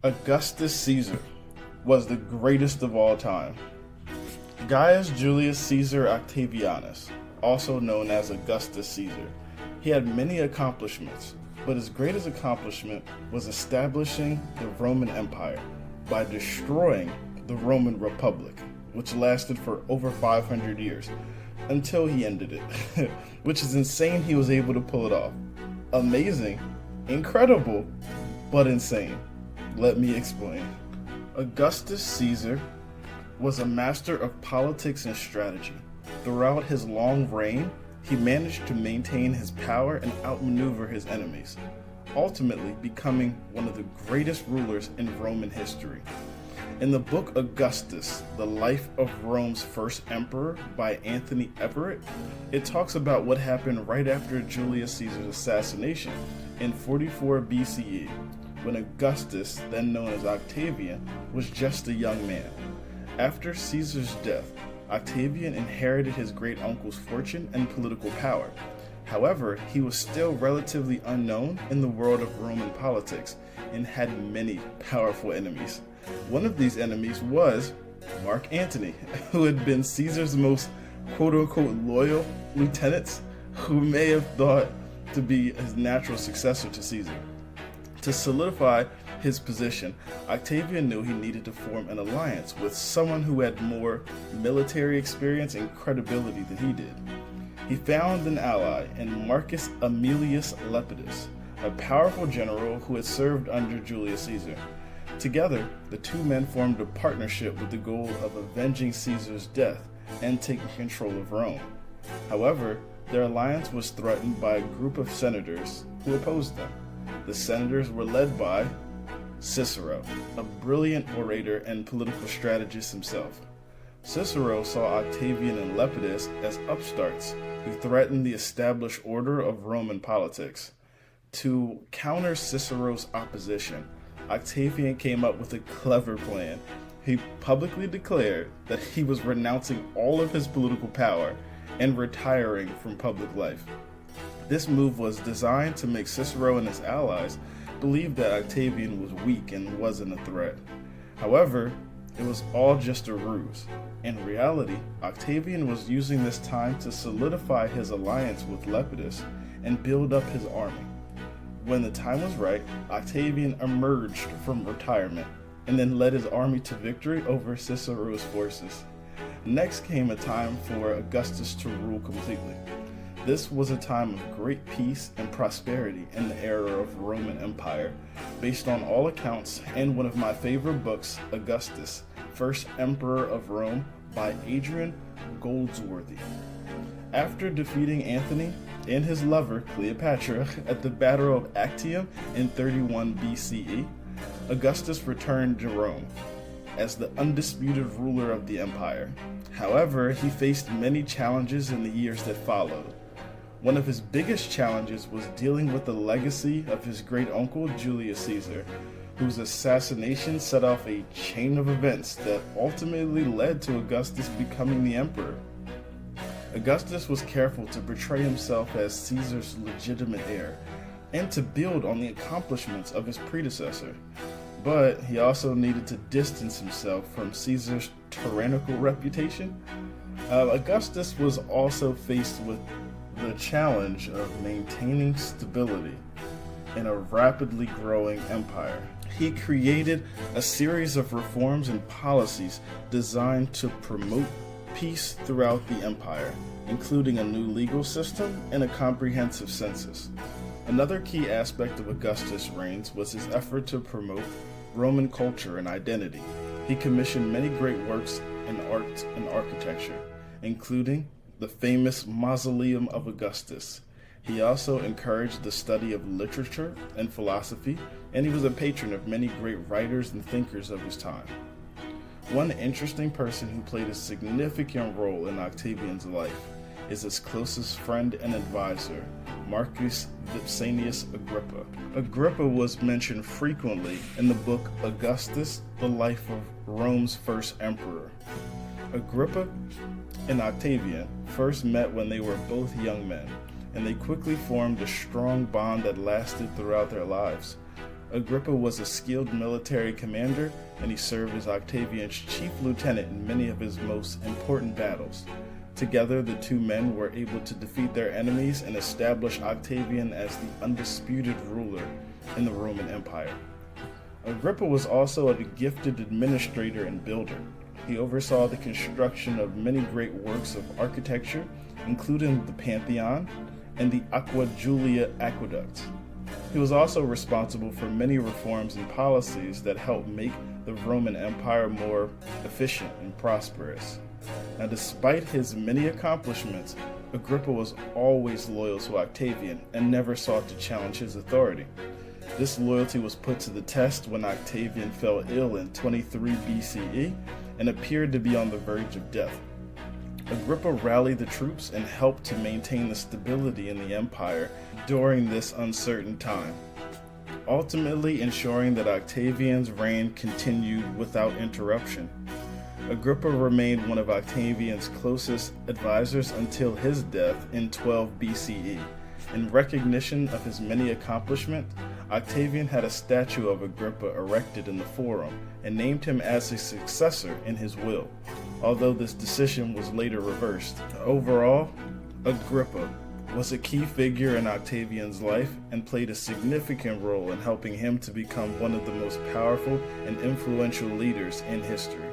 Augustus Caesar was the greatest of all time. Gaius Julius Caesar Octavianus, also known as Augustus Caesar, he had many accomplishments, but his greatest accomplishment was establishing the Roman Empire by destroying the Roman Republic, which lasted for over 500 years, until he ended it, which is insane he was able to pull it off. Amazing, incredible, but insane. Let me explain. Augustus Caesar was a master of politics and strategy. Throughout his long reign, he managed to maintain his power and outmaneuver his enemies, ultimately becoming one of the greatest rulers in Roman history. In the book Augustus, The Life of Rome's First Emperor by Anthony Everett, it talks about what happened right after Julius Caesar's assassination in 44 BCE, when Augustus, then known as Octavian, was just a young man. After Caesar's death, Octavian inherited his great-uncle's fortune and political power. However, he was still relatively unknown in the world of Roman politics and had many powerful enemies. One of these enemies was Mark Antony, who had been Caesar's most quote-unquote loyal lieutenants, who may have thought to be his natural successor to Caesar. To solidify his position, Octavian knew he needed to form an alliance with someone who had more military experience and credibility than he did. He found an ally in Marcus Aemilius Lepidus, a powerful general who had served under Julius Caesar. Together, the two men formed a partnership with the goal of avenging Caesar's death and taking control of Rome. However, their alliance was threatened by a group of senators who opposed them. The senators were led by Cicero, a brilliant orator and political strategist himself. Cicero saw Octavian and Lepidus as upstarts who threatened the established order of Roman politics. To counter Cicero's opposition, Octavian came up with a clever plan. He publicly declared that he was renouncing all of his political power and retiring from public life. This move was designed to make Cicero and his allies believe that Octavian was weak and wasn't a threat. However, it was all just a ruse. In reality, Octavian was using this time to solidify his alliance with Lepidus and build up his army. When the time was right, Octavian emerged from retirement and then led his army to victory over Cicero's forces. Next came a time for Augustus to rule completely. This was a time of great peace and prosperity in the era of Roman Empire, based on all accounts in one of my favorite books, Augustus, First Emperor of Rome by Adrian Goldsworthy. After defeating Antony and his lover Cleopatra at the Battle of Actium in 31 BCE, Augustus returned to Rome as the undisputed ruler of the empire. However, he faced many challenges in the years that followed. One of his biggest challenges was dealing with the legacy of his great-uncle Julius Caesar, whose assassination set off a chain of events that ultimately led to Augustus becoming the emperor. Augustus was careful to portray himself as Caesar's legitimate heir and to build on the accomplishments of his predecessor. But he also needed to distance himself from Caesar's tyrannical reputation. Augustus was also faced with the challenge of maintaining stability in a rapidly growing empire. He created a series of reforms and policies designed to promote peace throughout the empire, including a new legal system and a comprehensive census. Another key aspect of Augustus' reigns was his effort to promote Roman culture and identity. He commissioned many great works in art and architecture, including the famous Mausoleum of Augustus. He also encouraged the study of literature and philosophy, and he was a patron of many great writers and thinkers of his time. One interesting person who played a significant role in Octavian's life is his closest friend and advisor, Marcus Vipsanius Agrippa. Agrippa was mentioned frequently in the book Augustus, The Life of Rome's First Emperor. Agrippa and Octavian first met when they were both young men, and they quickly formed a strong bond that lasted throughout their lives. Agrippa was a skilled military commander, and he served as Octavian's chief lieutenant in many of his most important battles. Together, the two men were able to defeat their enemies and establish Octavian as the undisputed ruler in the Roman Empire. Agrippa was also a gifted administrator and builder. He oversaw the construction of many great works of architecture, including the Pantheon and the Aqua Julia aqueducts. He was also responsible for many reforms and policies that helped make the Roman Empire more efficient and prosperous. Now, despite his many accomplishments, Agrippa was always loyal to Octavian and never sought to challenge his authority. This loyalty was put to the test when Octavian fell ill in 23 BCE and appeared to be on the verge of death. Agrippa rallied the troops and helped to maintain the stability in the empire during this uncertain time, ultimately ensuring that Octavian's reign continued without interruption. Agrippa remained one of Octavian's closest advisors until his death in 12 BCE. In recognition of his many accomplishments, Octavian had a statue of Agrippa erected in the Forum and named him as his successor in his will, although this decision was later reversed. Overall, Agrippa was a key figure in Octavian's life and played a significant role in helping him to become one of the most powerful and influential leaders in history.